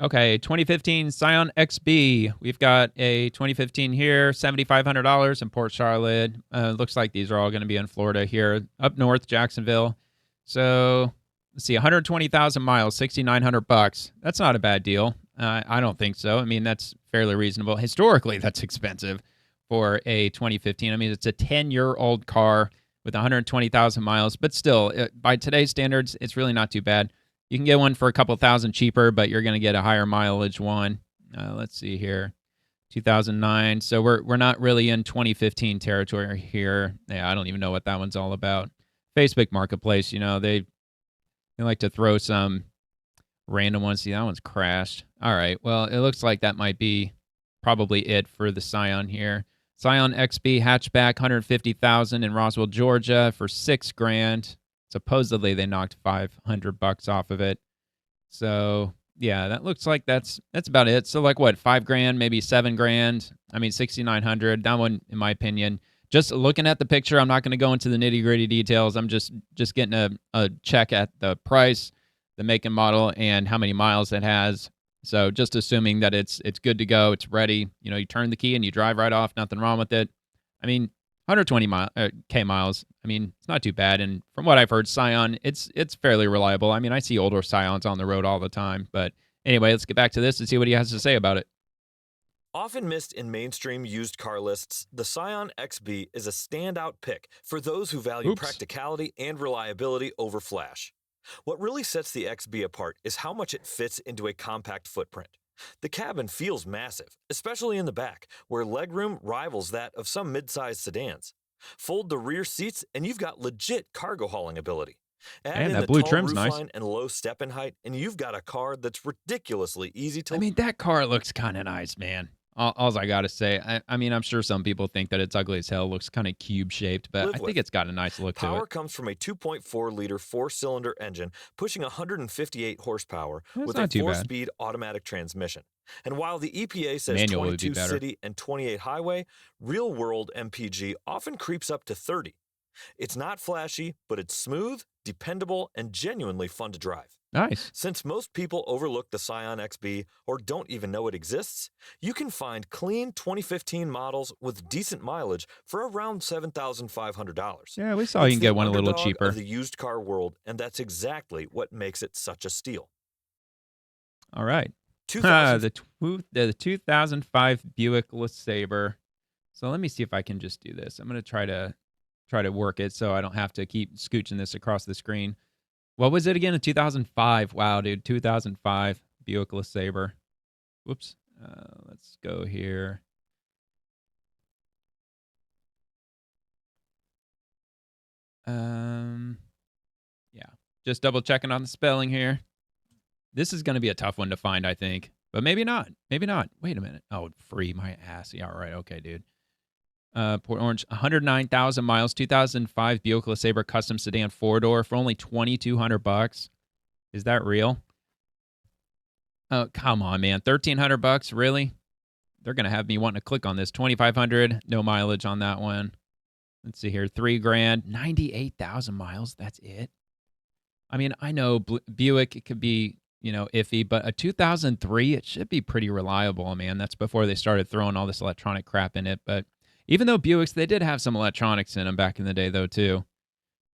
Okay, 2015 Scion XB. We've got a 2015 here, $7,500 in Port Charlotte. Looks like these are all going to be in Florida here, up north, Jacksonville. So let's see, 120,000 miles, $6,900. That's not a bad deal. I don't think so. I mean, that's fairly reasonable. Historically, that's expensive for a 2015. I mean, it's a 10-year-old car with 120,000 miles, but still, by today's standards, it's really not too bad. You can get one for a couple thousand cheaper, but you're going to get a higher mileage one. Let's see here, 2009. So we're not really in 2015 territory here. Yeah, I don't even know what that one's all about. Facebook Marketplace, they like to throw some random ones. See, that one's crashed. All right, well, it looks like that might be probably it for the Scion here. Scion XB hatchback, 150,000 in Roswell, Georgia, for $6,000. Supposedly they knocked $500 off of it. So yeah, that looks like that's about it. So like what, $5,000, maybe $7,000. I mean, 6,900. That one, in my opinion, just looking at the picture, I'm not going to go into the nitty gritty details. I'm just getting a check at the price, the make and model, and how many miles it has. So just assuming that it's good to go, it's ready. You turn the key and you drive right off. Nothing wrong with it. I mean, 120K miles. I mean, it's not too bad. And from what I've heard, Scion, it's fairly reliable. I mean, I see older Scions on the road all the time. But anyway, let's get back to this and see what he has to say about it. Often missed in mainstream used car lists, the Scion XB is a standout pick for those who value practicality and reliability over flash. What really sets the XB apart is how much it fits into a compact footprint. The cabin feels massive, especially in the back, where legroom rivals that of some mid-sized sedans. Fold the rear seats and you've got legit cargo hauling ability. Add in that the blue tall trim's nice. roofline and low step-in height, and you've got a car that's ridiculously easy to... I mean, that car looks kind of nice, man. All I got to say, I mean, I'm sure some people think that it's ugly as hell, looks kind of cube-shaped, but I think it's got a nice look to it. Power comes from a 2.4-liter four-cylinder engine pushing 158 horsepower with a four-speed automatic transmission. And while the EPA says Manual 22 city and 28 highway, real-world MPG often creeps up to 30. It's not flashy, but it's smooth, dependable, and genuinely fun to drive. Nice. Since most people overlook the Scion XB or don't even know it exists, you can find clean 2015 models with decent mileage for around $7,500. Yeah, we saw you can get one a little cheaper. Of the used car world, and that's exactly what makes it such a steal. All right. The 2005 Buick Lesabre. So let me see if I can just do this. I'm going to try to work it so I don't have to keep scooching this across the screen. What was it again? A 2005. Wow, dude. 2005 Buick LeSabre. Whoops. Let's go here. Yeah. Just double checking on the spelling here. This is going to be a tough one to find, I think. But maybe not. Maybe not. Wait a minute. Oh, free my ass. Yeah, all right. Okay, dude. Port Orange, 109,000 miles, 2005 Buick LeSabre custom sedan 4-door for only $2,200. Is that real? Oh, come on, man. $1,300, really? They're going to have me wanting to click on this. $2,500, no mileage on that one. Let's see here, $3,000, 98,000 miles. That's it. I mean, I know Buick, it could be, iffy, but a 2003, it should be pretty reliable, man. That's before they started throwing all this electronic crap in it, but even though Buicks, they did have some electronics in them back in the day, though, too.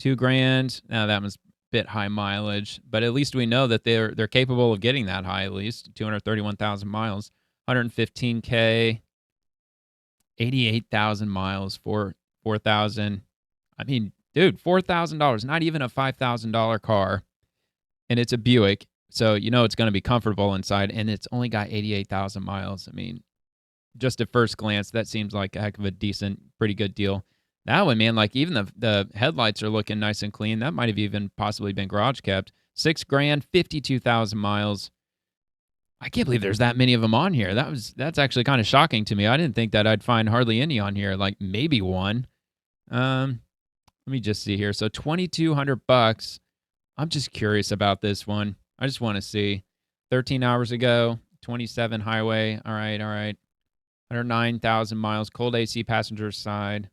$2,000. Now that one's a bit high mileage, but at least we know that they're capable of getting that high. At least 231,000 miles, 115K, 88,000 miles for $4,000. I mean, dude, $4,000, not even a $5,000 car, and it's a Buick, so it's going to be comfortable inside, and it's only got 88,000 miles. I mean, just at first glance, that seems like a heck of a decent, pretty good deal. That one, man, like even the headlights are looking nice and clean. That might have even possibly been garage kept. $6,000, 52,000 miles. I can't believe there's that many of them on here. That's actually kind of shocking to me. I didn't think that I'd find hardly any on here. Like maybe one. Let me just see here. So $2,200. I'm just curious about this one. I just want to see. 13 hours ago, 27 highway. All right. 109,000 miles, cold AC passenger side,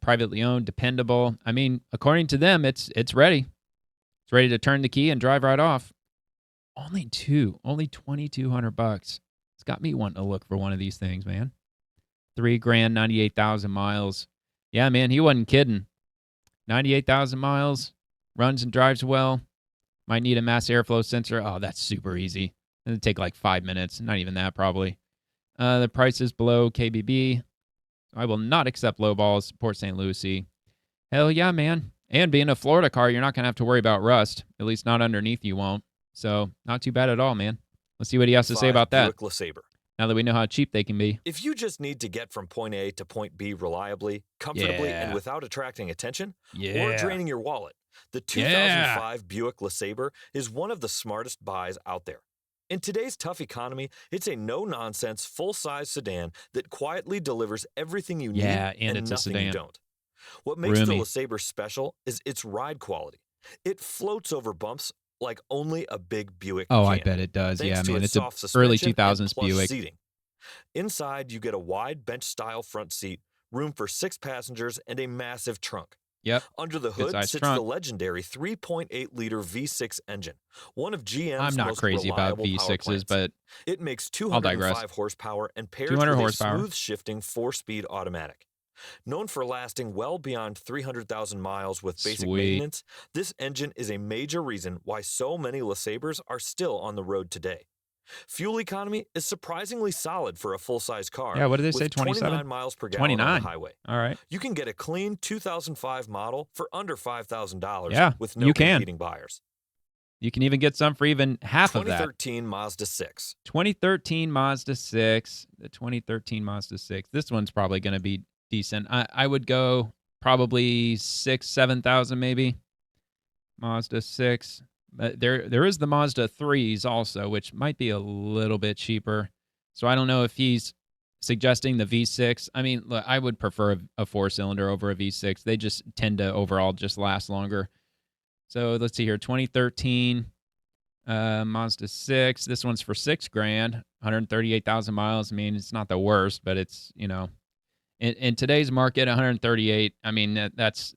privately owned, dependable. I mean, according to them, it's ready. It's ready to turn the key and drive right off. Only 2,200 bucks. It's got me wanting to look for one of these things, man. 3 grand, 98,000 miles. Yeah, man, he wasn't kidding. 98,000 miles, runs and drives well. Might need a mass airflow sensor. Oh, that's super easy. It'll take like 5 minutes. Not even that, probably. The price is below KBB. I will not accept low balls. Port St. Lucie. Hell yeah, man. And being a Florida car, you're not going to have to worry about rust. At least not underneath you won't. So not too bad at all, man. Let's see what he has to say about that. Buick Lesabre. Now that we know how cheap they can be. If you just need to get from point A to point B reliably, comfortably, and without attracting attention, or draining your wallet, the 2005 Buick Lesabre is one of the smartest buys out there. In today's tough economy, it's a no-nonsense, full-size sedan that quietly delivers everything you need and it's nothing a sedan. you don't. What makes the Lesabre special is its ride quality. It floats over bumps like only a big Buick can. I bet it does. Yeah, man. It's an early 2000s Buick. Seating. Inside, you get a wide bench-style front seat, room for 6 passengers, and a massive trunk. Yep. Under the hood sits the legendary 3.8-liter V6 engine, one of GM's most reliable V6s, but it makes 205 horsepower and pairs with a smooth-shifting 4-speed automatic. Known for lasting well beyond 300,000 miles with basic maintenance, this engine is a major reason why so many Lesabres are still on the road today. Fuel economy is surprisingly solid for a full-size car. Yeah, what did they say, 27? 29 miles per gallon on the highway. All right. You can get a clean 2005 model for under $5,000 with no competing buyers. You can even get some for even half of that. 2013 Mazda 6. 2013 Mazda 6. The 2013 Mazda 6. This one's probably going to be decent. I would go probably 6,000-7,000 maybe. Mazda 6. There is the Mazda 3s also, which might be a little bit cheaper. So I don't know if he's suggesting the V6. I mean, look, I would prefer a 4-cylinder over a V6. They just tend to overall just last longer. So let's see here. 2013 Mazda 6. This one's for $6 grand, 138,000 miles. I mean, it's not the worst, but it's, in today's market, 138. I mean, that's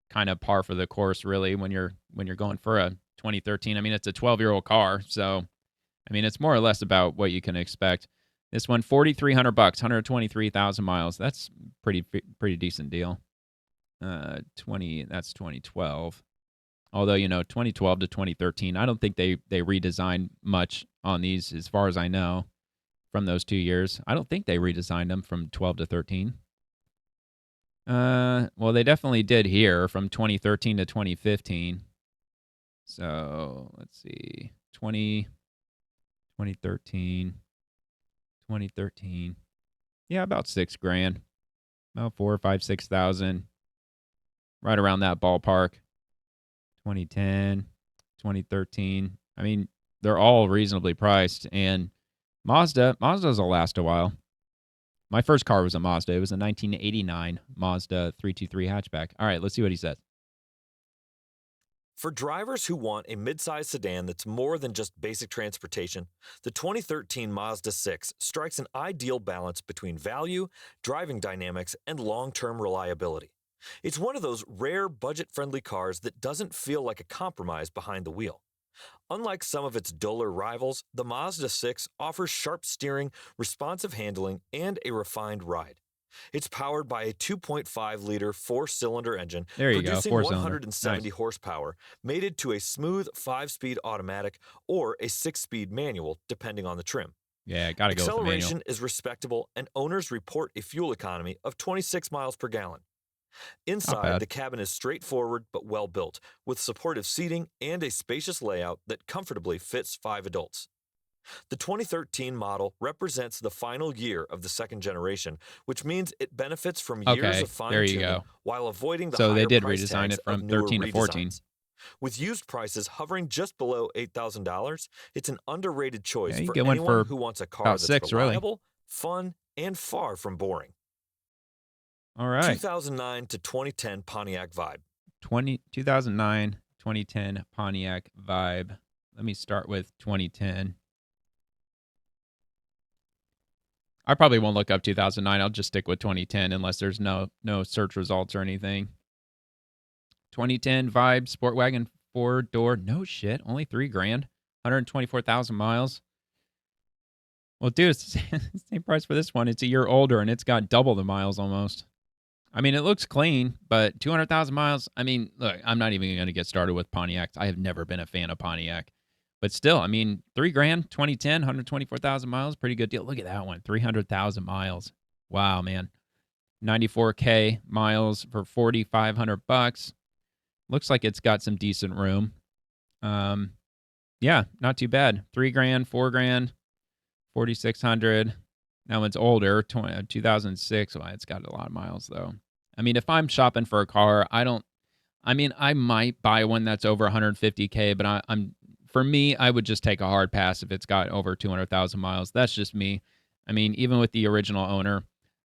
kind of par for the course, really, when you're going for a 2013. I mean, it's a 12-year-old car, so I mean, it's more or less about what you can expect. This one, $4,300, 123,000 miles. That's pretty decent deal. That's 2012. Although 2012 to 2013, I don't think they redesigned much on these, as far as I know, from those 2 years. I don't think they redesigned them from 12 to 13. Well, they definitely did here from 2013 to 2015. So let's see, 2013. Yeah, about $6 grand, about 4 or 5, 6,000, right around that ballpark. 2010, 2013. I mean, they're all reasonably priced, and Mazda's will last a while. My first car was a Mazda. It was a 1989 Mazda 323 hatchback. All right, let's see what he says. For drivers who want a midsize sedan that's more than just basic transportation, the 2013 Mazda 6 strikes an ideal balance between value, driving dynamics, and long-term reliability. It's one of those rare budget-friendly cars that doesn't feel like a compromise behind the wheel. Unlike some of its duller rivals, the Mazda 6 offers sharp steering, responsive handling, and a refined ride. It's powered by a 2.5-liter 4-cylinder engine, producing 170 horsepower, mated to a smooth 5-speed automatic or a 6-speed manual, depending on the trim. Yeah, gotta go with the manual. Acceleration is respectable, and owners report a fuel economy of 26 miles per gallon. Inside, the cabin is straightforward but well-built, with supportive seating and a spacious layout that comfortably fits 5 adults. The 2013 model represents the final year of the second generation, which means it benefits from years of fine-tuning while avoiding the higher price tags of newer redesigns. So they did redesign it from 13 to 14. With used prices hovering just below $8,000, it's an underrated choice for anyone who wants a car that's reliable, fun, and far from boring. All right. 2009 to 2010 Pontiac Vibe. 2009, 2010 Pontiac Vibe. Let me start with 2010. I probably won't look up 2009. I'll just stick with 2010 unless there's no search results or anything. 2010 Vibe Sport Wagon 4-door. No shit. Only $3 grand. 124,000 miles. Well, dude, it's the same price for this one. It's a year older, and it's got double the miles almost. I mean, it looks clean, but 200,000 miles. I mean, look, I'm not even going to get started with Pontiacs. I have never been a fan of Pontiac. But still, I mean, $3,000, 2010, 124,000 miles, pretty good deal. Look at that one, 300,000 miles. Wow, man. 94K miles for $4,500. Looks like it's got some decent room. Yeah, not too bad. $3,000, $4,000, 4,600. Now it's older, 2006. Well, it's got a lot of miles though. I mean, if I'm shopping for a car, I might buy one that's over 150K, but for me, I would just take a hard pass if it's got over 200,000 miles. That's just me. I mean, even with the original owner.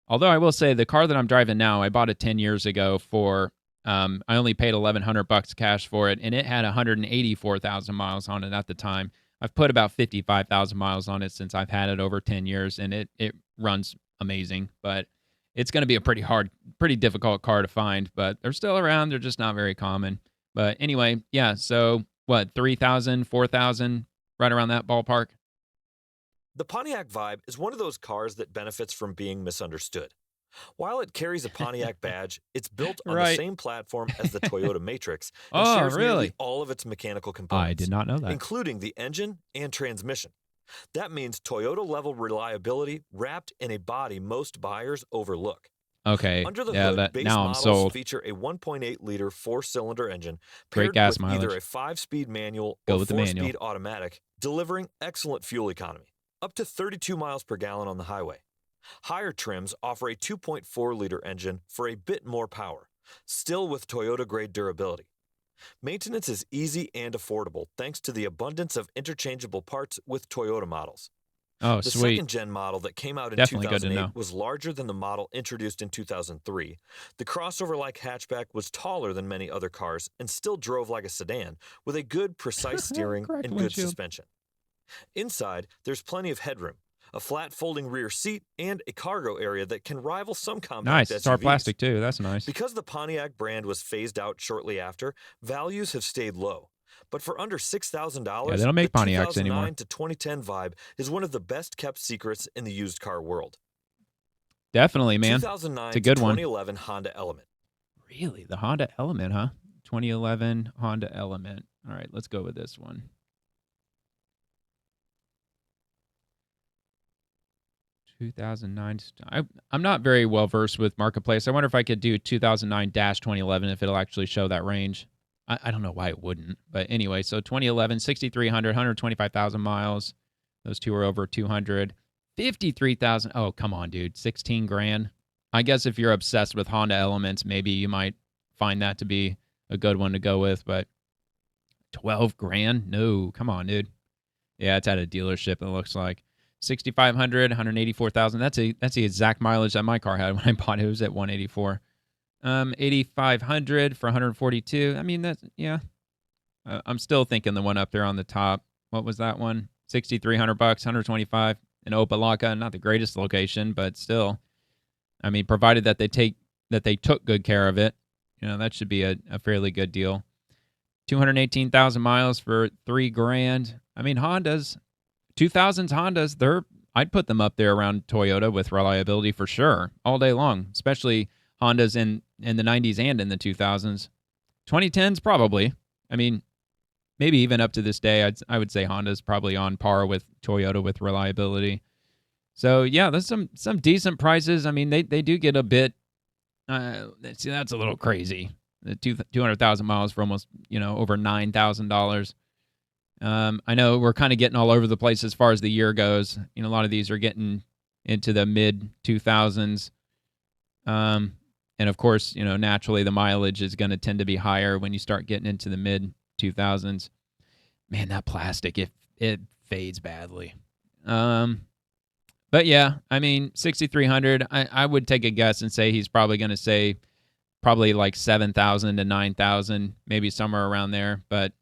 Although I will say the car that I'm driving now, I bought it 10 years ago for, I only paid $1,100 cash for it, and it had 184,000 miles on it at the time. I've put about 55,000 miles on it since I've had it over 10 years, and it runs amazing. But it's going to be a pretty difficult car to find, but they're still around. They're just not very common. But anyway, yeah, so what, 3,000, 4,000, right around that ballpark? The Pontiac Vibe is one of those cars that benefits from being misunderstood. While it carries a Pontiac badge, it's built on the same platform as the Toyota Matrix and shares nearly all of its mechanical components. I did not know that. Including the engine and transmission. That means Toyota-level reliability wrapped in a body most buyers overlook. Okay, Under the hood, base now I'm models sold. feature a 1.8-liter four-cylinder engine Great paired gas with mileage. either a 5-speed manual or 4-speed automatic, delivering excellent fuel economy, up to 32 miles per gallon on the highway. Higher trims offer a 2.4-liter engine for a bit more power, still with Toyota-grade durability. Maintenance is easy and affordable thanks to the abundance of interchangeable parts with Toyota models. Oh, the sweet. second-gen model that came out in Definitely 2008 was larger than the model introduced in 2003. The crossover-like hatchback was taller than many other cars and still drove like a sedan with a good, precise steering and good suspension. Inside, there's plenty of headroom, a flat folding rear seat, and a cargo area that can rival some compact SUVs. Nice. It's our plastic too. That's nice. Because the Pontiac brand was phased out shortly after, values have stayed low. But for under $6,000, they don't make Pontiacs the 2009 anymore. to 2010 Vibe is one of the best-kept secrets in the used car world. Definitely, man. 2009 it's a good to one. 2011 Honda Element. Really? The Honda Element, huh? 2011 Honda Element. All right, let's go with this one. 2009. I'm not very well versed with Marketplace. I wonder if I could do 2009-2011 if it'll actually show that range. I don't know why it wouldn't. But anyway, so 2011, 6,300, 125,000 miles. Those two are over 200. 53,000. Oh, come on, dude. 16 grand. I guess if you're obsessed with Honda Elements, maybe you might find that to be a good one to go with. But 12 grand? No, come on, dude. Yeah, it's at a dealership, it looks like. 6,500, 184,000. That's the exact mileage that my car had when I bought it. It was at 184. 8,500 for 142. I mean, that's, yeah. I'm still thinking the one up there on the top. What was that one? 6,300 bucks, 125 in Opelika. Not the greatest location, but still. I mean, provided that they took good care of it, that should be a fairly good deal. 218,000 miles for $3,000. I mean, Hondas, 2000s Hondas, I'd put them up there around Toyota with reliability for sure, all day long, especially Hondas in the 90s and in the 2000s. 2010s, probably. I mean, maybe even up to this day, I would say Honda's probably on par with Toyota with reliability. So, yeah, there's some decent prices. I mean, they do get a bit, see, that's a little crazy. The 200,000 miles for almost, over $9,000. I know we're kind of getting all over the place as far as the year goes. A lot of these are getting into the mid-2000s. And, of course, naturally the mileage is going to tend to be higher when you start getting into the mid-2000s. Man, that plastic, it fades badly. But, yeah, I mean, 6,300, I would take a guess and say he's probably going to say probably like 7,000 to 9,000, maybe somewhere around there. But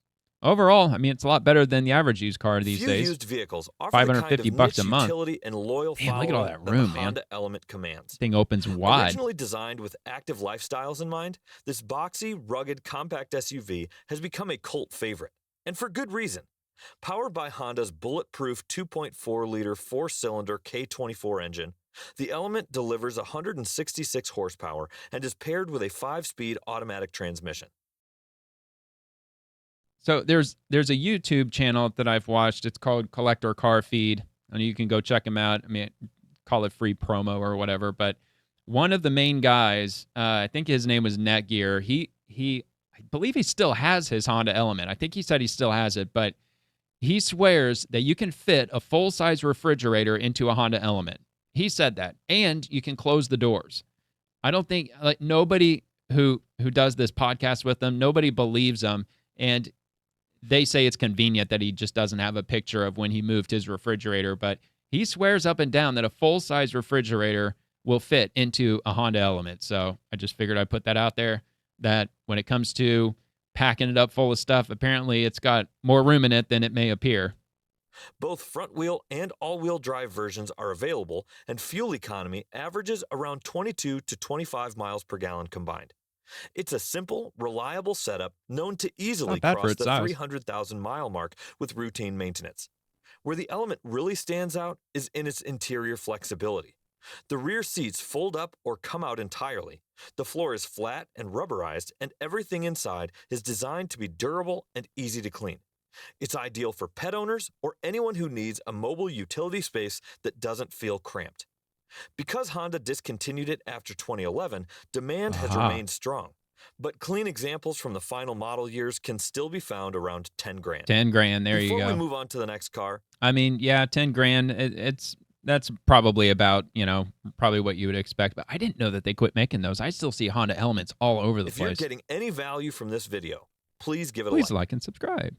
overall, I mean, it's a lot better than the average used car these days. Used vehicles offer $550 the kind of a month. Utility and loyal man, look at all that room, man. Honda Element commands. Thing opens wide. Originally designed with active lifestyles in mind, this boxy, rugged, compact SUV has become a cult favorite, and for good reason. Powered by Honda's bulletproof 2.4-liter four-cylinder K24 engine, the Element delivers 166 horsepower and is paired with a 5-speed automatic transmission. So there's a YouTube channel that I've watched. It's called Collector Car Feed, and you can go check them out. I mean, call it free promo or whatever. But one of the main guys, I think his name was Netgear. I believe he still has his Honda Element. I think he said he still has it, but he swears that you can fit a full-size refrigerator into a Honda Element. He said that, and you can close the doors. I don't think nobody who does this podcast with them, nobody believes them, and they say it's convenient that he just doesn't have a picture of when he moved his refrigerator, but he swears up and down that a full-size refrigerator will fit into a Honda Element. So I just figured I'd put that out there, that when it comes to packing it up full of stuff, apparently it's got more room in it than it may appear. Both front-wheel and all-wheel drive versions are available, and fuel economy averages around 22 to 25 miles per gallon combined. It's a simple, reliable setup known to easily cross the 300,000-mile mark with routine maintenance. Where the Element really stands out is in its interior flexibility. The rear seats fold up or come out entirely. The floor is flat and rubberized, and everything inside is designed to be durable and easy to clean. It's ideal for pet owners or anyone who needs a mobile utility space that doesn't feel cramped. Because Honda discontinued it after 2011, demand has remained strong. But clean examples from the final model years can still be found around 10 grand. 10 grand, there you go. Before we move on to the next car. I mean, yeah, 10 grand, that's probably about, probably what you would expect. But I didn't know that they quit making those. I still see Honda Elements all over the place. If you're getting any value from this video, please give it a like. Please like and subscribe.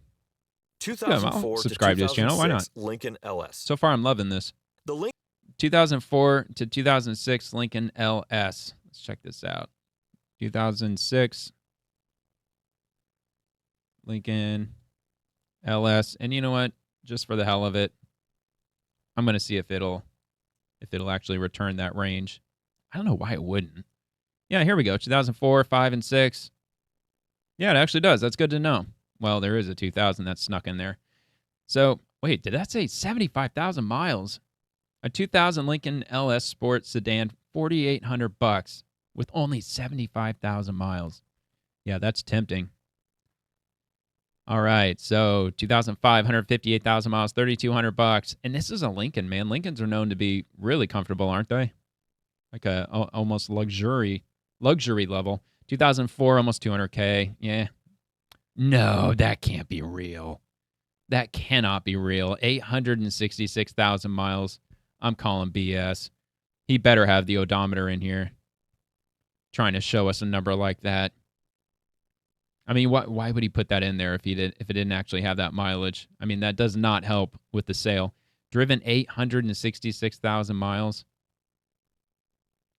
2004 subscribe to this channel. Why not? Lincoln LS. So far, I'm loving this. 2004 to 2006 Lincoln LS. Let's check this out. 2006 Lincoln LS. And you know what? Just for the hell of it, I'm going to see if it'll actually return that range. I don't know why it wouldn't. Yeah, here we go. 2004, 5, and 6. Yeah, it actually does. That's good to know. Well, there is a 2000 that's snuck in there. So, wait, did that say 75,000 miles? A 2000 Lincoln LS Sport sedan, $4,800 with only 75,000 miles. Yeah, that's tempting. All right, so 2005, 158,000 miles, $3,200, and this is a Lincoln, man. Lincolns are known to be really comfortable, aren't they? Like a almost luxury level. 2004, almost 200K. Yeah. No, that can't be real. That cannot be real. 866,000 miles. I'm calling BS. He better have the odometer in here, trying to show us a number like that. I mean, why would he put that in there if it didn't actually have that mileage? I mean, that does not help with the sale. Driven 866,000 miles.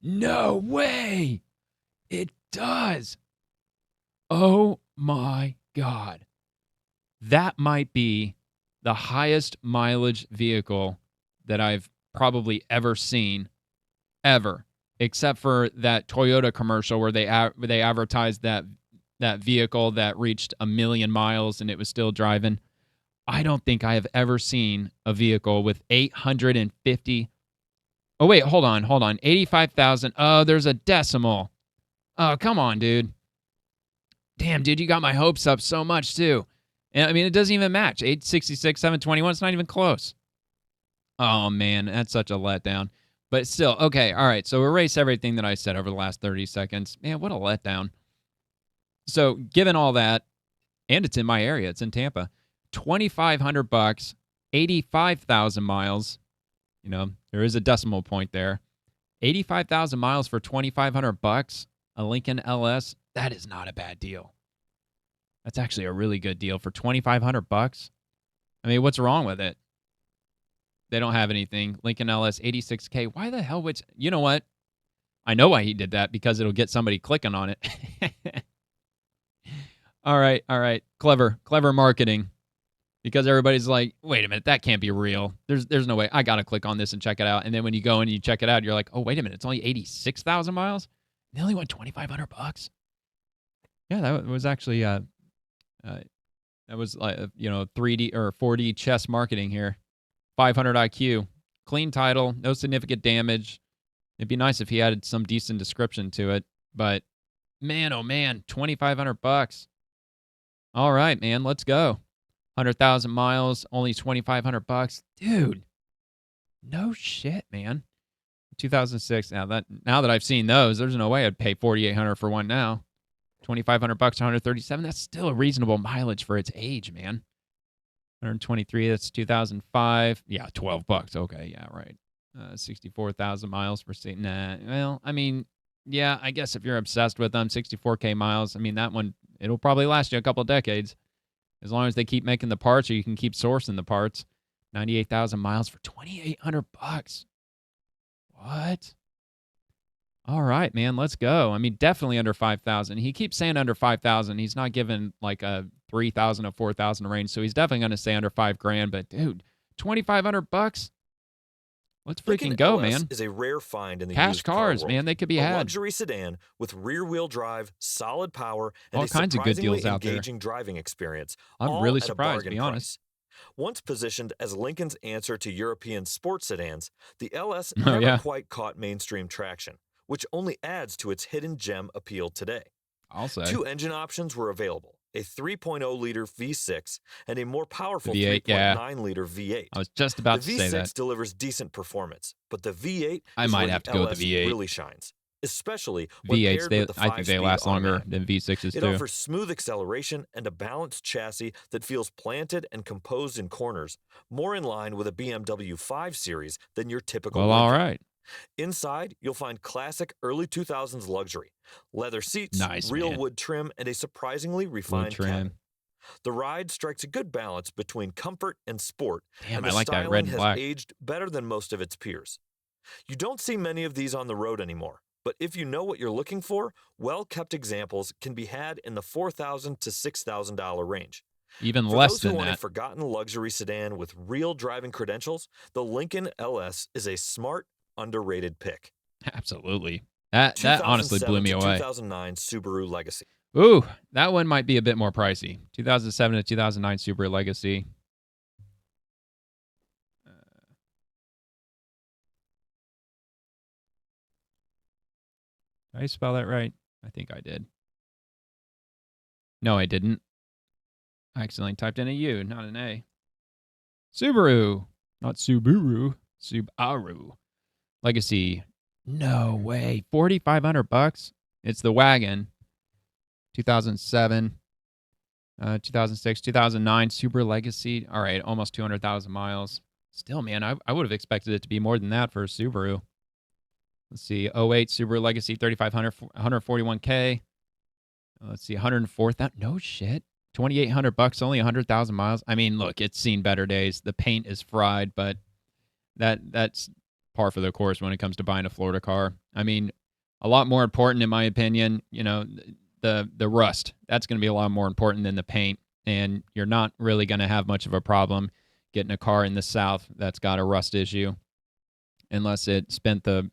No way! It does. Oh my God. That might be the highest mileage vehicle that I've probably ever seen, ever, except for that Toyota commercial where they advertised that vehicle that reached 1 million miles and it was still driving. I don't think I have ever seen a vehicle with 850. Oh, wait, hold on. 85,000. Oh, there's a decimal. Oh, come on, dude. Damn, dude, you got my hopes up so much, too. And I mean, it doesn't even match. 866, 721, it's not even close. Oh, man, that's such a letdown. But still, okay, all right, so erase everything that I said over the last 30 seconds. Man, what a letdown. So, given all that, and it's in my area, it's in Tampa, $2,500, 85,000 miles. You know, there is a decimal point there. 85,000 miles for $2,500, a Lincoln LS. That is not a bad deal. That's actually a really good deal for $2,500. I mean, what's wrong with it? They don't have anything. Lincoln LS, 86K. Why the hell would... You know what? I know why he did that, because it'll get somebody clicking on it. All right. Clever marketing. Because everybody's like, wait a minute, that can't be real. There's no way. I got to click on this and check it out. And then when you go and you check it out, you're like, oh, wait a minute, it's only 86,000 miles? They only want $2,500. Yeah, that was actually That was like, 3D or 4D chess marketing here. 500 IQ. Clean title. No significant damage. It'd be nice if he added some decent description to it. But, man, oh, man, $2,500. All right, man, let's go. 100,000 miles, only $2,500. Dude, no shit, man. 2006. Now that I've seen those, there's no way I'd pay $4,800 for one now. $2,500, 137. That's still a reasonable mileage for its age, man. 123. That's 2005. Yeah, $12. Okay, yeah, right. 64,000 miles per state. Nah, well, I mean, yeah, I guess if you're obsessed with them, 64K miles. I mean, that one, it'll probably last you a couple of decades as long as they keep making the parts or you can keep sourcing the parts. 98,000 miles for $2,800. What? All right, man, let's go. I mean, definitely under 5,000. He keeps saying under 5,000. He's not giving like a 3,000 or 4,000 range, so he's definitely going to say under $5,000. But dude, $2,500. Let's freaking go, man. Is a rare find in the cash used car cars, world. man. They could be a had. Luxury sedan with rear-wheel drive, solid power, and all a kinds of good deals out there. engaging driving experience. I'm really surprised, to be honest. Once positioned as Lincoln's answer to European sports sedans, the LS never quite caught mainstream traction, which only adds to its hidden gem appeal today. I'll say. 2 engine options were available, a 3.0-liter V6 and a more powerful V8, 3.9-liter V8. I was just about to say that. The V6 delivers decent performance, but the V8 I might have to go with the V8. Really shines, especially when V8s, paired with the I think they last longer than V6s It too. offers smooth acceleration and a balanced chassis that feels planted and composed in corners, more in line with a BMW 5 Series than your typical Well, Lincoln. all right. Inside, you'll find classic early 2000s luxury, leather seats, real wood trim, and a surprisingly refined cabin. The ride strikes a good balance between comfort and sport, and the I like that red and has black. aged better than most of its peers. You don't see many of these on the road anymore, but if you know what you're looking for, well-kept examples can be had in the $4,000 to $6,000 range. Even For less those who than want that. a forgotten luxury sedan with real driving credentials, the Lincoln LS is a smart, underrated pick. Absolutely. That honestly blew me away. 2009 Subaru Legacy. Ooh, that one might be a bit more pricey. 2007 to 2009 Subaru Legacy. Did I spell that right? I think I did. No, I didn't. I accidentally typed in a U, not an A. Subaru. Not Subaru. Subaru. Legacy. No way. $4,500. It's the wagon. 2007, 2006, 2009 Subaru Legacy. All right, almost 200,000 miles. Still, man, I would have expected it to be more than that for a Subaru. Let's see. 08 Subaru Legacy 3,500, 141K. Let's see. 104,000. No shit. $2,800. Only 100,000 miles. I mean, look, it's seen better days. The paint is fried, but that's par for the course when it comes to buying a Florida car. I mean, a lot more important, in my opinion, the rust. That's going to be a lot more important than the paint, and you're not really going to have much of a problem getting a car in the South that's got a rust issue unless it spent a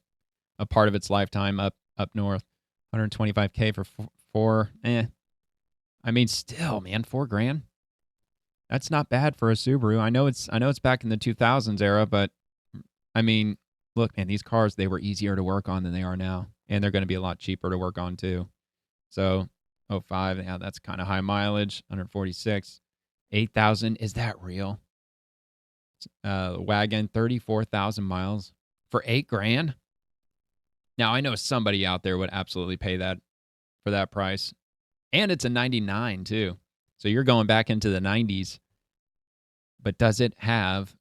part of its lifetime up north. 125K for four. I mean, still, man, $4,000. That's not bad for a Subaru. I know it's back in the 2000s era, but I mean, look, man, these cars, they were easier to work on than they are now, and they're going to be a lot cheaper to work on too. So, 05, yeah, that's kind of high mileage. 146, 8,000. Is that real? Wagon, 34,000 miles for $8,000. Now, I know somebody out there would absolutely pay that for that price, and it's a 99 too. So you're going back into the 90s. But does it have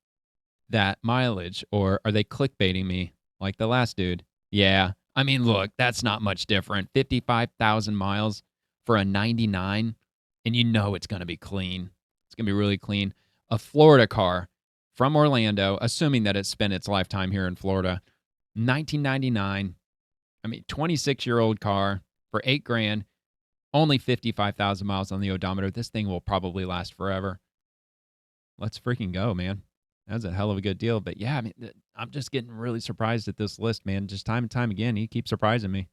that mileage, or are they clickbaiting me like the last dude? Yeah. I mean, look, that's not much different. 55,000 miles for a 99, and you know it's going to be clean. It's going to be really clean. A Florida car from Orlando, assuming that it spent its lifetime here in Florida, 1999. I mean, 26-year-old car for $8,000, only 55,000 miles on the odometer. This thing will probably last forever. Let's freaking go, man. That's a hell of a good deal. But yeah, I mean, I'm just getting really surprised at this list, man. Just time and time again, he keeps surprising me.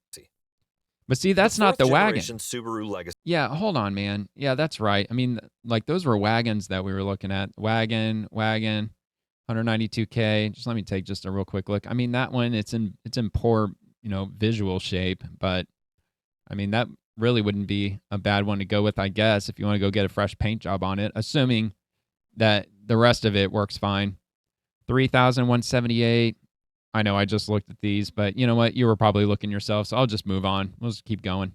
But see, The that's not fourth the wagon. generation Subaru Legacy. Yeah, hold on, man. Yeah, that's right. I mean, like those were wagons that we were looking at. Wagon, 192K. Just let me take just a real quick look. I mean, that one it's in poor, visual shape, but I mean, that really wouldn't be a bad one to go with, I guess, if you want to go get a fresh paint job on it, assuming that the rest of it works fine. 3,178. I know I just looked at these, but you know what? You were probably looking yourself, so I'll just move on. We'll just keep going.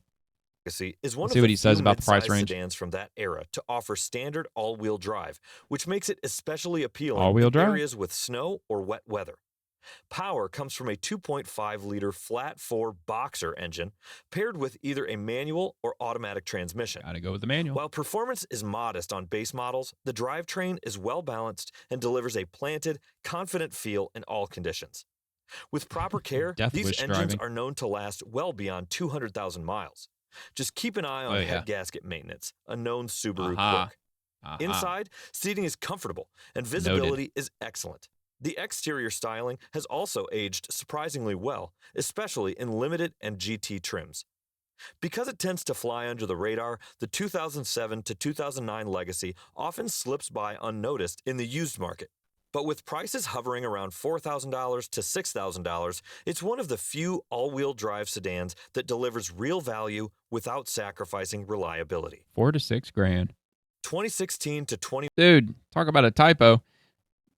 Is one Let's of see the what he says few about the price mid-size range. sedans from that era to offer standard all-wheel drive, which makes it especially appealing All-wheel in drive? areas with snow or wet weather. Power comes from a 2.5-liter flat-4 boxer engine paired with either a manual or automatic transmission. Gotta go with the manual. While performance is modest on base models, the drivetrain is well-balanced and delivers a planted, confident feel in all conditions. With proper care, Death these wish engines driving. are known to last well beyond 200,000 miles. Just keep an eye on Oh, yeah. head gasket maintenance, a known Subaru Aha. quirk. Inside, seating is comfortable and Noted. visibility is excellent. The exterior styling has also aged surprisingly well, especially in limited and GT trims. Because it tends to fly under the radar, the 2007 to 2009 Legacy often slips by unnoticed in the used market. But with prices hovering around $4,000 to $6,000, it's one of the few all-wheel drive sedans that delivers real value without sacrificing reliability. 4 to 6 grand. 2016 to 20. Dude, talk about a typo.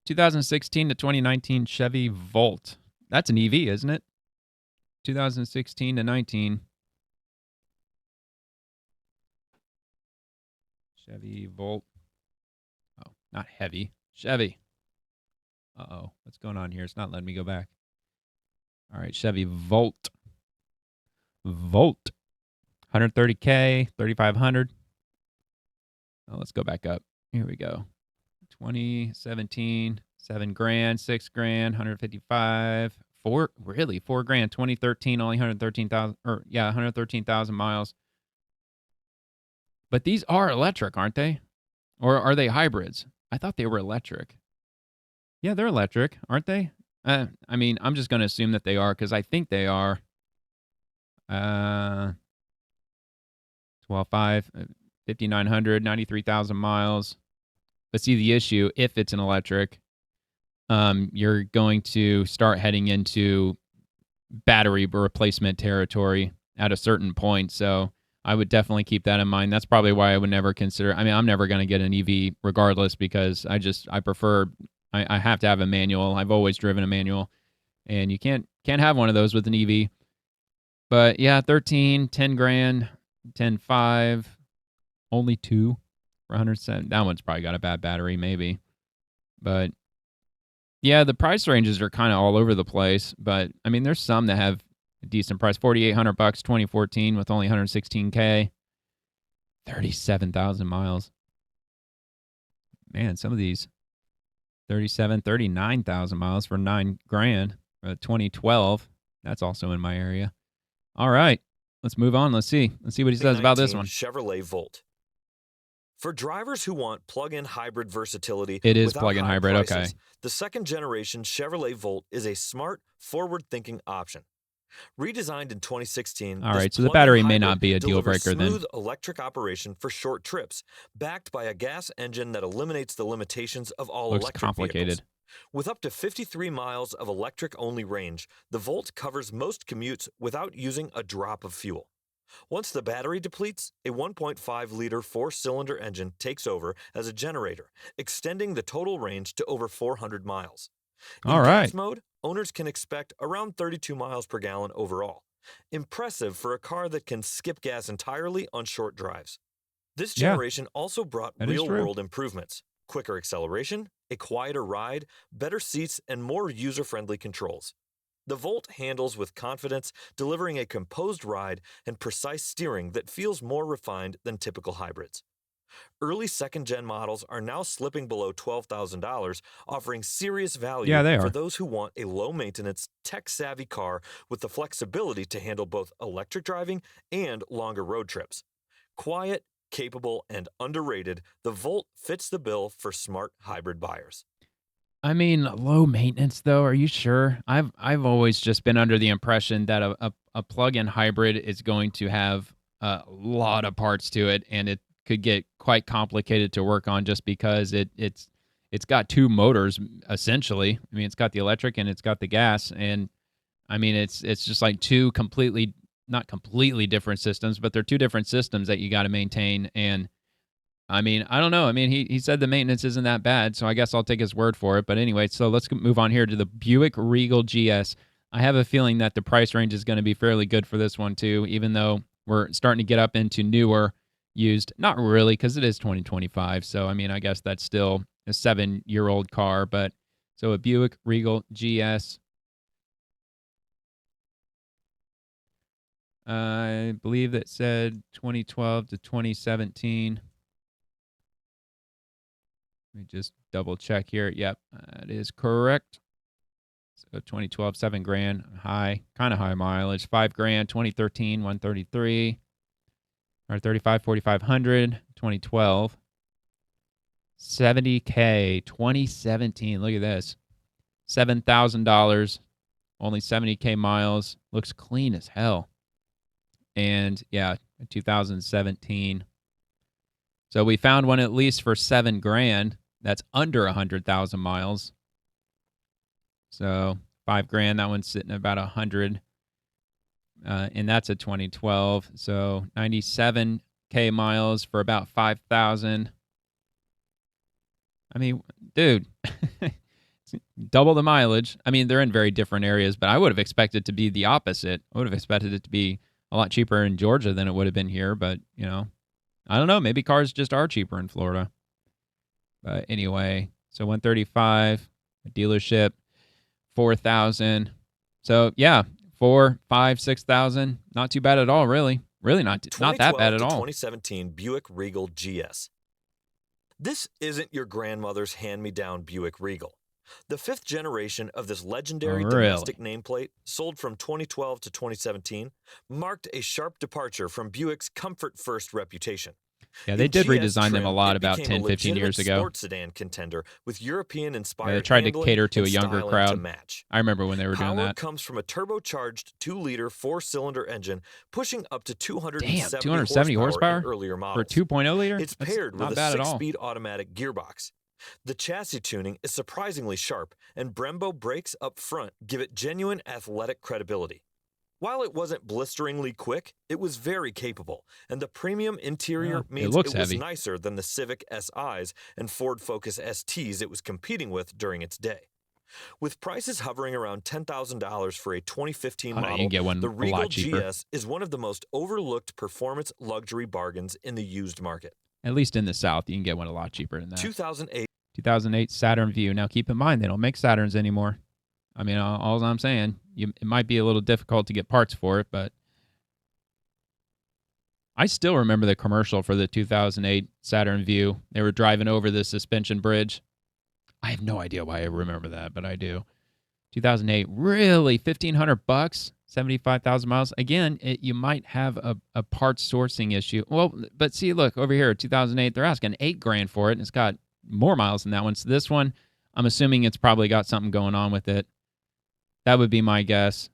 2016 to 2019 Chevy Volt. That's an EV, isn't it? 2016 to 19. Chevy Volt. Oh, not heavy. Chevy. Uh-oh. What's going on here? It's not letting me go back. All right, Chevy Volt. Volt. 130K, 3,500. Oh, let's go back up. Here we go. 2017, 7 grand, 6 grand, 155. 4 grand. 2013, only 113,000 113,000 miles. But these are electric, aren't they? Or are they hybrids? I thought they were electric. Yeah, they're electric, aren't they? I mean, I'm just going to assume that they are because I think they are. 12.5, 5,900, 93,000 miles. But see, the issue, if it's an electric, you're going to start heading into battery replacement territory at a certain point. So I would definitely keep that in mind. That's probably why I would never consider. I mean, I'm never going to get an EV regardless because I prefer. I have to have a manual. I've always driven a manual, and you can't have one of those with an EV. But yeah, 10 grand, 10.5, only 2 for 107. That one's probably got a bad battery, maybe. But yeah, the price ranges are kind of all over the place. But I mean, there's some that have a decent price. $4,800, 2014 with only 116K, 37,000 miles. Man, some of these 39,000 miles for 9 grand. 2012. That's also in my area. All right, let's move on. Let's see what he says about this one. Chevrolet Volt. For drivers who want plug-in hybrid versatility, it is plug-in hybrid. Prices, okay. The second-generation Chevrolet Volt is a smart, forward-thinking option. Redesigned in 2016, all right, so the battery may not be a deal breaker then. Smooth electric operation for short trips, backed by a gas engine that eliminates the limitations of all electric complicated. Vehicles. With up to 53 miles of electric-only range, the Volt covers most commutes without using a drop of fuel. Once the battery depletes, a 1.5-liter 4-cylinder engine takes over as a generator, extending the total range to over 400 miles. In gas mode, owners can expect around 32 miles per gallon overall. Impressive for a car that can skip gas entirely on short drives. This generation also brought real-world improvements: quicker acceleration, a quieter ride, better seats, and more user-friendly controls. The Volt handles with confidence, delivering a composed ride and precise steering that feels more refined than typical hybrids. Early second-gen models are now slipping below $12,000, offering serious value for those who want a low-maintenance, tech-savvy car with the flexibility to handle both electric driving and longer road trips. Quiet, capable, and underrated, the Volt fits the bill for smart hybrid buyers. I mean, low maintenance though. Are you sure? I've always just been under the impression that a plug-in hybrid is going to have a lot of parts to it, and it could get quite complicated to work on just because it's got two motors essentially. I mean, it's got the electric and it's got the gas, and I mean it's just like two completely not completely different systems, but they're two different systems that you got to maintain. And I mean, I don't know. I mean, he said the maintenance isn't that bad, so I guess I'll take his word for it. But anyway, so let's move on here to the Buick Regal GS. I have a feeling that the price range is going to be fairly good for this one too, even though we're starting to get up into newer used. Not really, because it is 2025. So, I mean, I guess that's still a 7-year-old car. But so a Buick Regal GS. I believe that said 2012 to 2017. Let me just double check here. Yep, that is correct. So 2012, $7,000, high, kind of high mileage. $5,000, 2013, 133, or 35, 4,500. 2012, $70K, 2017. Look at this, $7,000, only 70K miles. Looks clean as hell. And yeah, 2017. So we found one at least for $7,000. That's under 100,000 miles. So $5,000. That one's sitting at about 100, and that's a 2012. So 97K miles for about 5,000. I mean, dude, double the mileage. I mean, they're in very different areas, but I would have expected to be the opposite. I would have expected it to be a lot cheaper in Georgia than it would have been here, but you know, I don't know. Maybe cars just are cheaper in Florida. But anyway, so 135, a dealership, 4,000. So yeah, 4, 5, 6,000. Not too bad at all, really. Really not that bad at all. 2017 Buick Regal GS. This isn't your grandmother's hand-me-down Buick Regal. The fifth generation of this legendary domestic nameplate, sold from 2012 to 2017, marked a sharp departure from Buick's comfort-first reputation. Yeah, they did redesign them a lot about 10, 15 years ago. Sports sedan contender with European-inspired they tried to cater to a younger crowd. I remember when they were doing that. Power comes from a turbocharged 2-liter 4-cylinder engine, pushing up to 270 horsepower in earlier models. For 2.0 liter. It's paired with a 6-speed automatic gearbox. The chassis tuning is surprisingly sharp, and Brembo brakes up front give it genuine athletic credibility. While it wasn't blisteringly quick, it was very capable, and the premium interior means it was nicer than the Civic SIs and Ford Focus STs it was competing with during its day. With prices hovering around $10,000 for a 2015 model, you can get one the Regal a lot cheaper. GS is one of the most overlooked performance luxury bargains in the used market. At least in the South, you can get one a lot cheaper than that. 2008 Saturn Vue. Now, keep in mind, they don't make Saturns anymore. I mean, all I'm saying, it might be a little difficult to get parts for it, but I still remember the commercial for the 2008 Saturn Vue. They were driving over the suspension bridge. I have no idea why I remember that, but I do. 2008, really? $1,500, 75,000 miles. Again, you might have a parts sourcing issue. Well, but see, look over here, 2008. They're asking $8,000 for it, and it's got more miles than that one. So this one, I'm assuming it's probably got something going on with it. That would be my guess.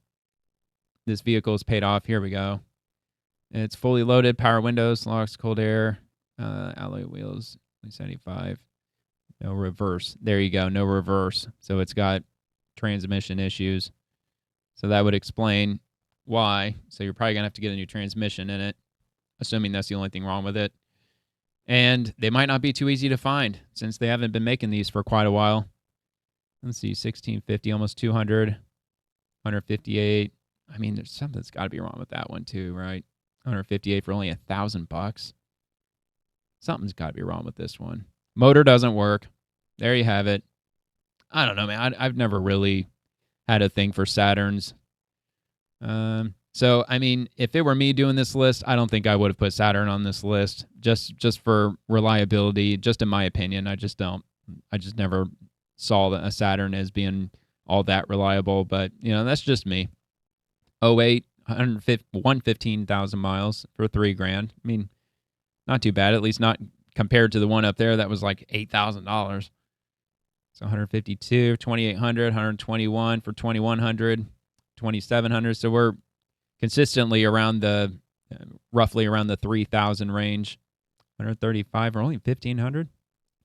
This vehicle is paid off. Here we go. It's fully loaded, power windows, locks, cold air, alloy wheels, 75. No reverse. There you go. No reverse. So it's got transmission issues. So that would explain why. So you're probably going to have to get a new transmission in it, assuming that's the only thing wrong with it. And they might not be too easy to find since they haven't been making these for quite a while. Let's see, 1650, almost 200, 158. I mean, there's something that's got to be wrong with that one too, right? 158 for only $1,000. Something's got to be wrong with this one. Motor doesn't work. There you have it. I don't know, man. I've never really had a thing for Saturns. So, I mean, if it were me doing this list, I don't think I would have put Saturn on this list just for reliability, just in my opinion. I just never saw a Saturn as being all that reliable, but, you know, that's just me. 08, 115,000 miles for $3,000. I mean, not too bad, at least not compared to the one up there that was like $8,000. So 152, 2,800, 121 for 2,100, 2,700. So we're consistently around the, roughly around the 3,000 range. 135 or only 1,500.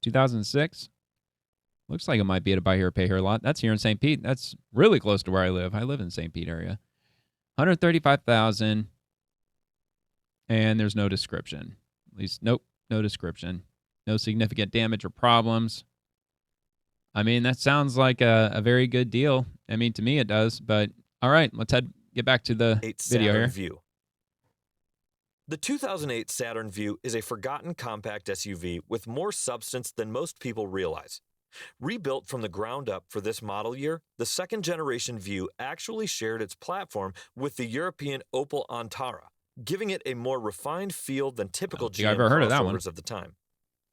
2006. Looks like it might be at a buy here, pay here lot. That's here in St. Pete. That's really close to where I live. I live in St. Pete area. 135,000. And there's no description. At least, nope, no description. No significant damage or problems. I mean, that sounds like a very good deal. I mean, to me it does. But all right, let's get back to the video Saturn here. View. The 2008 Saturn View is a forgotten compact SUV with more substance than most people realize. Rebuilt from the ground up for this model year, the second-generation View actually shared its platform with the European Opel Antara, giving it a more refined feel than typical GM crossovers of the time.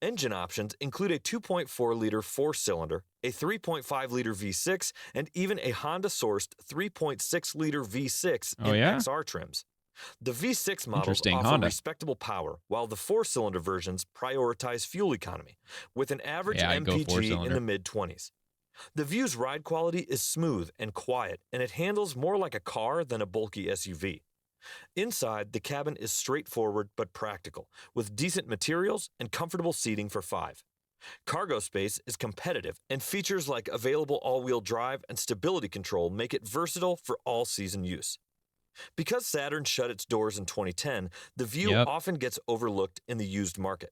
Engine options include a 2.4-liter four-cylinder, a 3.5-liter V6, and even a Honda-sourced 3.6-liter V6 in XR trims. The V6 models offer respectable power, while the four-cylinder versions prioritize fuel economy, with an average MPG in the mid-20s. The View's ride quality is smooth and quiet, and it handles more like a car than a bulky SUV. Inside, the cabin is straightforward but practical, with decent materials and comfortable seating for 5. Cargo space is competitive, and features like available all-wheel drive and stability control make it versatile for all-season use. Because Saturn shut its doors in 2010, the View often gets overlooked in the used market.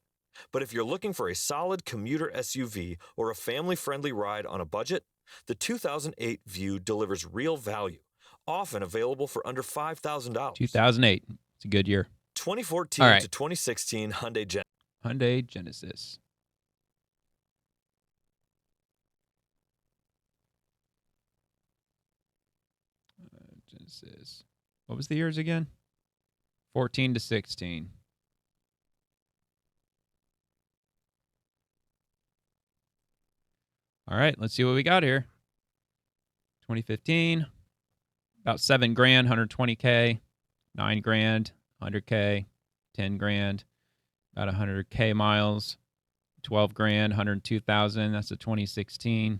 But if you're looking for a solid commuter SUV or a family-friendly ride on a budget, the 2008 View delivers real value, often available for under $5,000. 2008. It's a good year. 2014 to 2016 Hyundai Genesis. Genesis. What was the years again? 14 to 16. All right, let's see what we got here. 2015, about $7,000, 120K, $9,000, 100K, $10,000, about 100K miles, $12,000, 102,000. That's a 2016.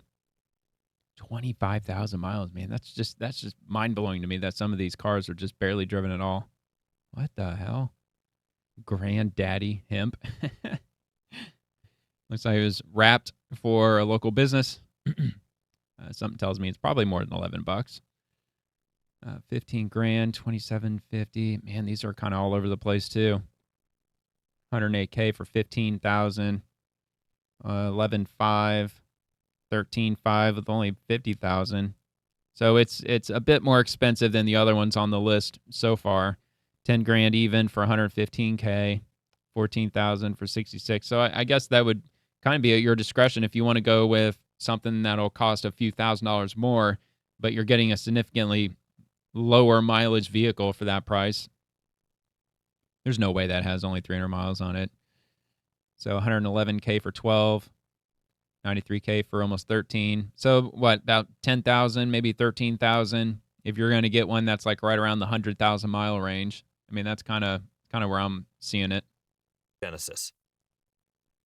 25,000 miles, man. That's just mind-blowing to me that some of these cars are just barely driven at all. What the hell? Granddaddy hemp. Looks like it was wrapped for a local business. Something tells me it's probably more than $11. $15,000, 2750. Man, these are kind of all over the place too. 108K for 15,000. 11.5. 13.5 with only 50,000. So it's a bit more expensive than the other ones on the list so far. 10 grand even for 115K, 14,000 for 66. So I guess that would kind of be at your discretion if you want to go with something that'll cost a few $1,000s more, but you're getting a significantly lower mileage vehicle for that price. There's no way that has only 300 miles on it. So 111K for 12. 93K for almost 13. So what, about 10,000, maybe 13,000 if you're going to get one that's like right around the 100,000 mile range. I mean, that's kind of where I'm seeing it. Genesis.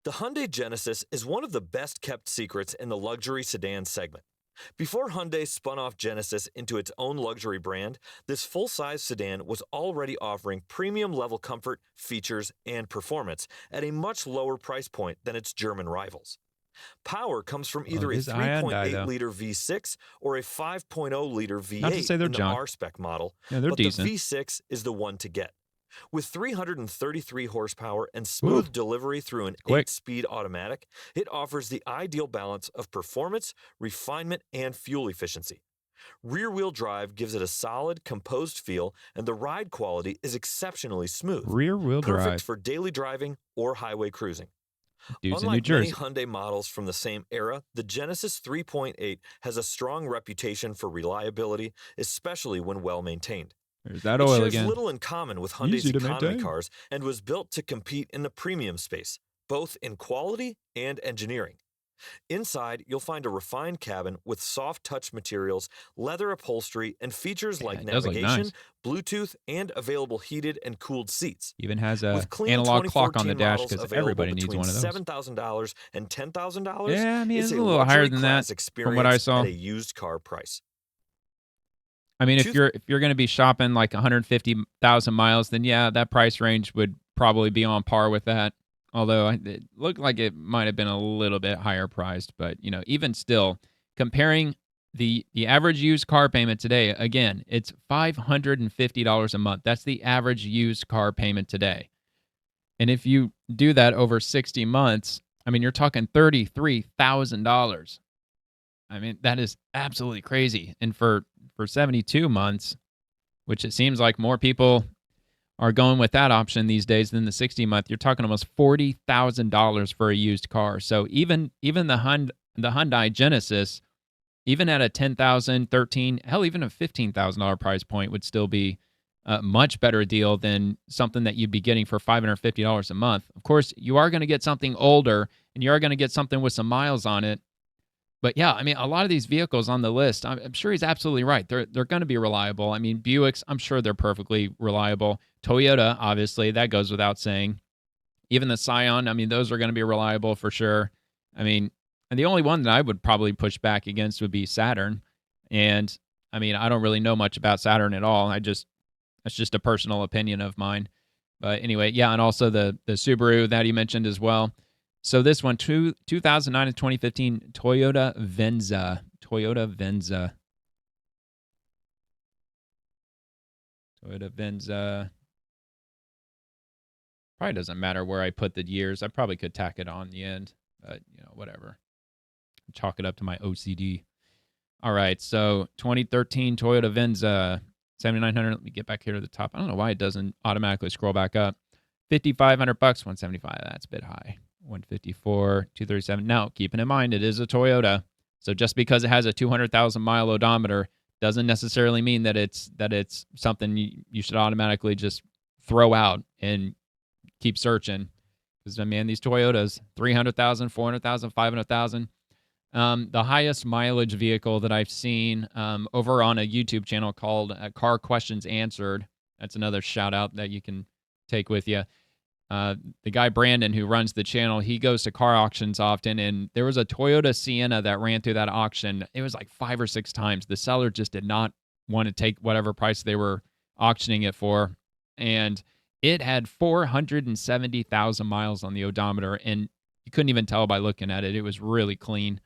The Hyundai Genesis is one of the best kept secrets in the luxury sedan segment. Before Hyundai spun off Genesis into its own luxury brand, this full-size sedan was already offering premium-level comfort, features, and performance at a much lower price point than its German rivals. Power comes from either a 3.8-liter V6 or a 5.0-liter V8 in the R-Spec model, but decent. The V6 is the one to get. With 333 horsepower and smooth delivery through an 8-speed automatic, it offers the ideal balance of performance, refinement, and fuel efficiency. Rear-wheel drive gives it a solid, composed feel, and the ride quality is exceptionally smooth. Rear-wheel drive. Perfect for daily driving or highway cruising. Dude's Unlike in New Jersey. many Hyundai models from the same era, the Genesis 3.8 has a strong reputation for reliability, especially when well-maintained. There's that oil again. It shares little in common with Hyundai's economy cars and was built to compete in the premium space, both in quality and engineering. Inside, you'll find a refined cabin with soft touch materials, leather upholstery, and features Yeah, like it does look navigation, nice. Bluetooth, and available heated and cooled seats. Even has a With clean analog clock on the 2014 dash models because available everybody needs between one of those. $7,000 and $10,000, Yeah, I mean, it's it's a a little higher luxury than that class from what I experience at saw. a used car price. I mean, Two if you're going to be shopping like 150,000 miles, then yeah, that price range would probably be on par with that. Although it looked like it might have been a little bit higher priced, but even still, comparing the average used car payment today, again, it's $550 a month. That's the average used car payment today. And if you do that over 60 months, I mean, you're talking $33,000. I mean, that is absolutely crazy. And for 72 months, which it seems like more people are going with that option these days than the 60 month, you're talking almost $40,000 for a used car. So even the Hyundai Genesis, even at a 10,000, 13, hell, even a $15,000 price point would still be a much better deal than something that you'd be getting for $550 a month. Of course, you are going to get something older and you are going to get something with some miles on it. But yeah, I mean, a lot of these vehicles on the list, I'm sure he's absolutely right. They're going to be reliable. I mean, Buicks, I'm sure they're perfectly reliable. Toyota, obviously, that goes without saying. Even the Scion, I mean, those are going to be reliable for sure. I mean, and the only one that I would probably push back against would be Saturn. And I mean, I don't really know much about Saturn at all. That's just a personal opinion of mine. But anyway, yeah, and also the Subaru that you mentioned as well. So this one, 2009 and 2015 Toyota Venza. Toyota Venza. Toyota Venza. Probably doesn't matter where I put the years. I probably could tack it on the end, but whatever. Chalk it up to my OCD. All right, so 2013 Toyota Venza, 7,900. Let me get back here to the top. I don't know why it doesn't automatically scroll back up. $5,500, 175. That's a bit high. 154, 237. Now, keeping in mind, it is a Toyota. So just because it has a 200,000 mile odometer doesn't necessarily mean that it's something you should automatically just throw out and keep searching. Because, man, these Toyotas, 300,000, 400,000, 500,000. The highest mileage vehicle that I've seen over on a YouTube channel called Car Questions Answered. That's another shout out that you can take with you. The guy Brandon who runs the channel, he goes to car auctions often, and there was a Toyota Sienna that ran through that auction. It was like 5 or 6 times. The seller just did not want to take whatever price they were auctioning it for, and it had 470,000 miles on the odometer, and you couldn't even tell by looking at it. It was really clean.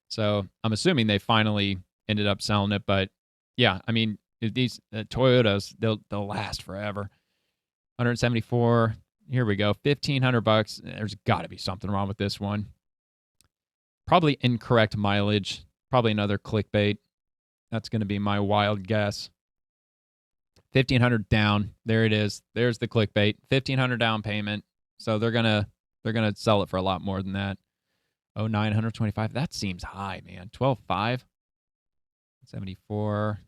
So I'm assuming they finally ended up selling it, but yeah, I mean, these Toyotas, they'll last forever. 174. Here we go. $1,500. There's got to be something wrong with this one. Probably incorrect mileage. Probably another clickbait. That's going to be my wild guess. 1,500 down. There it is. There's the clickbait. 1,500 down payment. So they're gonna sell it for a lot more than that. Oh, 925. That seems high, man. 12.5. 74.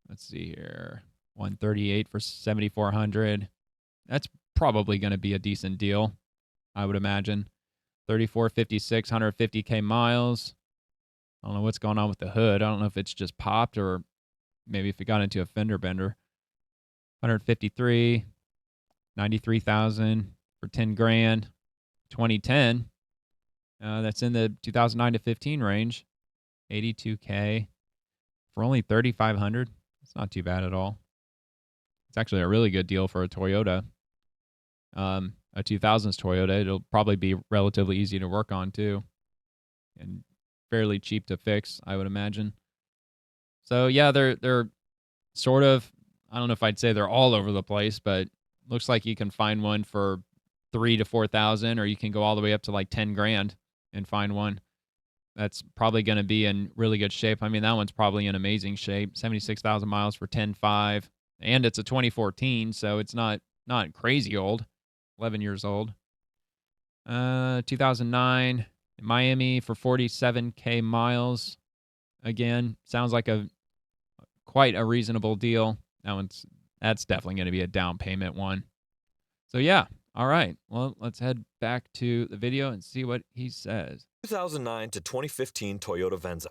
Let's see here. 138 for 7,400. That's probably going to be a decent deal, I would imagine. 3456, 150K miles. I don't know what's going on with the hood. I don't know if it's just popped or maybe if it got into a fender bender. 153, 93,000 for 10 grand. 2010. That's in the 2009 to 15 range. 82K for only 3,500. It's not too bad at all. It's actually a really good deal for a Toyota. A 2000s Toyota. It'll probably be relatively easy to work on too, and fairly cheap to fix, I would imagine. So yeah, they're sort of, I don't know if I'd say they're all over the place, but looks like you can find one for 3,000 to 4,000, or you can go all the way up to like 10 grand and find one that's probably going to be in really good shape. I mean, that one's probably in amazing shape. 76,000 miles for 10.5, and it's a 2014, so it's not crazy old. 11 years old. 2009 Miami for 47K miles. Again, sounds like quite a reasonable deal. That's definitely going to be a down payment one. So yeah, All right. Well, let's head back to the video and see what he says. 2009 to 2015 Toyota Venza.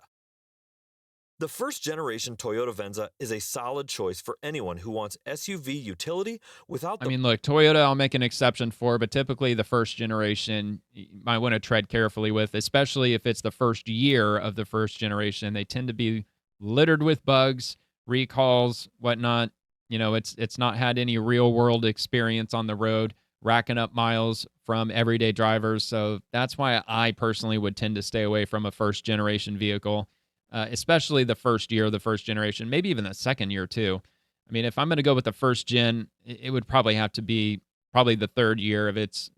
The first generation Toyota Venza is a solid choice for anyone who wants SUV utility without I the mean, look, Toyota, I'll make an exception for, but typically the first generation you might want to tread carefully with, especially if it's the first year of the first generation. They tend to be littered with bugs, recalls, whatnot. You know, it's not had any real world experience on the road, racking up miles from everyday drivers. So that's why I personally would tend to stay away from a first generation vehicle, especially the first year of the first generation, maybe even the second year too. I mean, if I'm going to go with the first gen, it would probably have to be probably the third year of its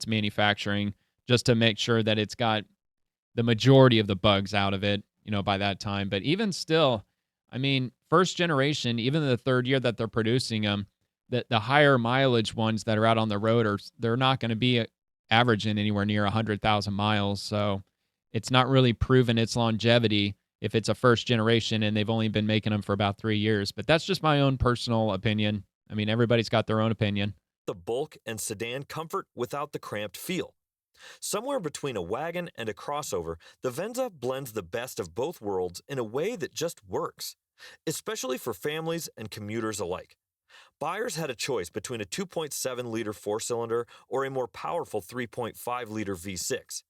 manufacturing, just to make sure that it's got the majority of the bugs out of it, you know, by that time. But even still, I mean, first generation, even the third year that they're producing them, the higher mileage ones that are out on the road they're not going to be averaging anywhere near 100,000 miles. So it's not really proven its longevity if it's a first generation and they've only been making them for about 3 years. But that's just my own personal opinion. I mean, everybody's got their own opinion. the bulk and sedan comfort without the cramped feel. Somewhere between a wagon and a crossover, the Venza blends the best of both worlds in a way that just works, especially for families and commuters alike. Buyers had a choice between a 2.7-liter four-cylinder or a more powerful 3.5-liter V6.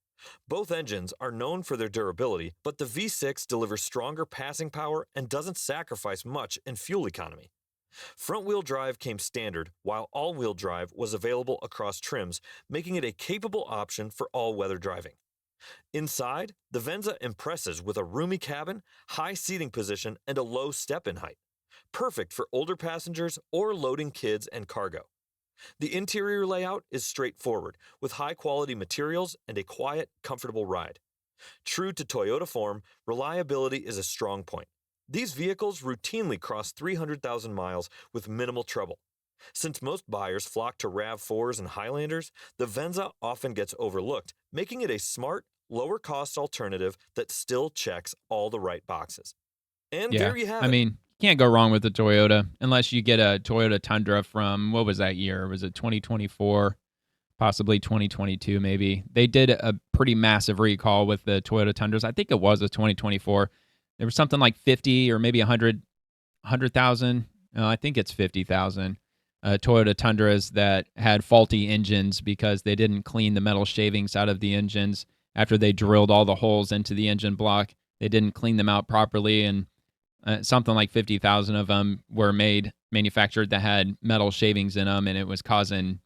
Both engines are known for their durability, but the V6 delivers stronger passing power and doesn't sacrifice much in fuel economy. Front-wheel drive came standard, while all-wheel drive was available across trims, making it a capable option for all-weather driving. Inside, the Venza impresses with a roomy cabin, high seating position, and a low step-in height. Perfect for older passengers or loading kids and cargo. The interior layout is straightforward, with high-quality materials and a quiet, comfortable ride. True to Toyota form, reliability is a strong point. These vehicles routinely cross 300,000 miles with minimal trouble. Since most buyers flock to RAV4s and Highlanders, the Venza often gets overlooked, making it a smart, lower-cost alternative that still checks all the right boxes. And Yeah. there you have I it. mean, can't go wrong with the Toyota unless you get a Toyota Tundra from, what was that year? Was it 2024? Possibly 2022, maybe. They did a pretty massive recall with the Toyota Tundras. I think it was a 2024. There was something like 50 or maybe 100,000. No, I think it's 50,000 Toyota Tundras that had faulty engines because they didn't clean the metal shavings out of the engines after they drilled all the holes into the engine block. They didn't clean them out properly, and something like 50,000 of them were manufactured that had metal shavings in them, and it was causing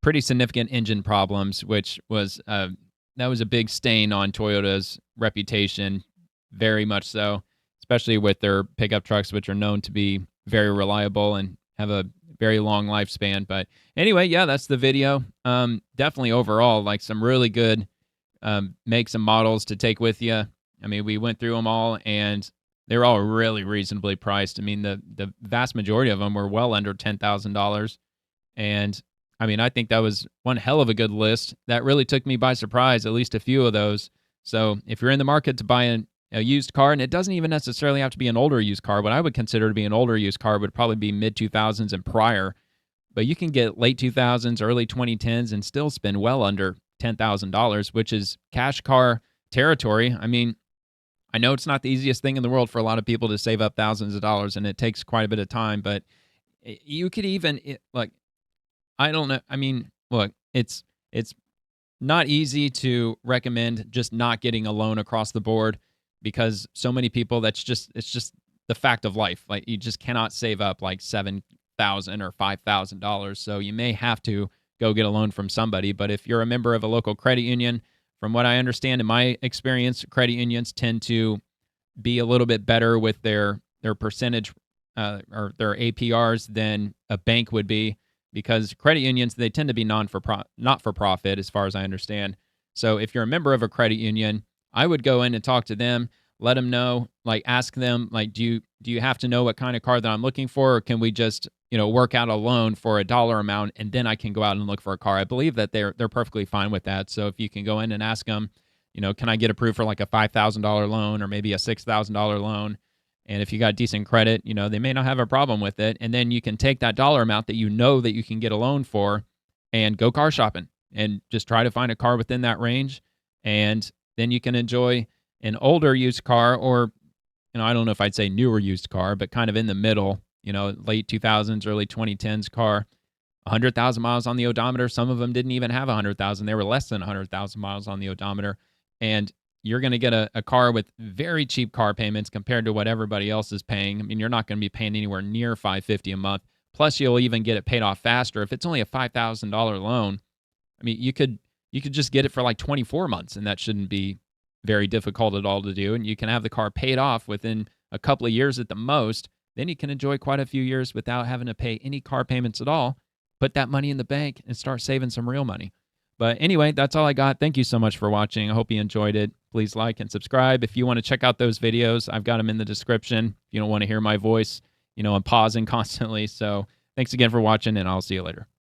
pretty significant engine problems, which was that was a big stain on Toyota's reputation, very much so, especially with their pickup trucks, which are known to be very reliable and have a very long lifespan. But anyway, yeah, that's the video. Definitely overall, like some really good makes and models to take with you. I mean, we went through them all, and they're all really reasonably priced. I mean, the vast majority of them were well under $10,000. And I mean, I think that was one hell of a good list. That really took me by surprise, at least a few of those. So if you're in the market to buy a used car, and it doesn't even necessarily have to be an older used car, what I would consider to be an older used car would probably be mid-2000s and prior. But you can get late 2000s, early 2010s, and still spend well under $10,000, which is cash car territory. I mean, I know it's not the easiest thing in the world for a lot of people to save up thousands of dollars, and it takes quite a bit of time, but you could even, like, I don't know. I mean, look, it's not easy to recommend just not getting a loan across the board because so many people, it's just the fact of life. Like, you just cannot save up like $7,000 or $5,000. So you may have to go get a loan from somebody. But if you're a member of a local credit union, from what I understand in my experience, credit unions tend to be a little bit better with their percentage or their APRs than a bank would be, because credit unions, they tend to be not for profit as far as I understand. So if you're a member of a credit union, I would go in and talk to them, let them know, like ask them, like, do you have to know what kind of car that I'm looking for, or can we just, work out a loan for a dollar amount and then I can go out and look for a car? I believe that they're perfectly fine with that. So if you can go in and ask them, can I get approved for like a $5,000 loan or maybe a $6,000 loan? And if you got decent credit, they may not have a problem with it. And then you can take that dollar amount that that you can get a loan for and go car shopping and just try to find a car within that range. And then you can enjoy an older used car, or, I don't know if I'd say newer used car, but kind of in the middle, late 2000s, early 2010s car. 100,000 miles on the odometer. Some of them didn't even have 100,000. They were less than 100,000 miles on the odometer. And you're going to get a car with very cheap car payments compared to what everybody else is paying. I mean, you're not going to be paying anywhere near $550 a month. Plus, you'll even get it paid off faster. If it's only a $5,000 loan, I mean, you could just get it for like 24 months, and that shouldn't be very difficult at all to do. And you can have the car paid off within a couple of years at the most. Then you can enjoy quite a few years without having to pay any car payments at all. Put that money in the bank and start saving some real money. But anyway, that's all I got. Thank you so much for watching. I hope you enjoyed it. Please like and subscribe. If you want to check out those videos, I've got them in the description. If you don't want to hear my voice, I'm pausing constantly. So thanks again for watching, and I'll see you later.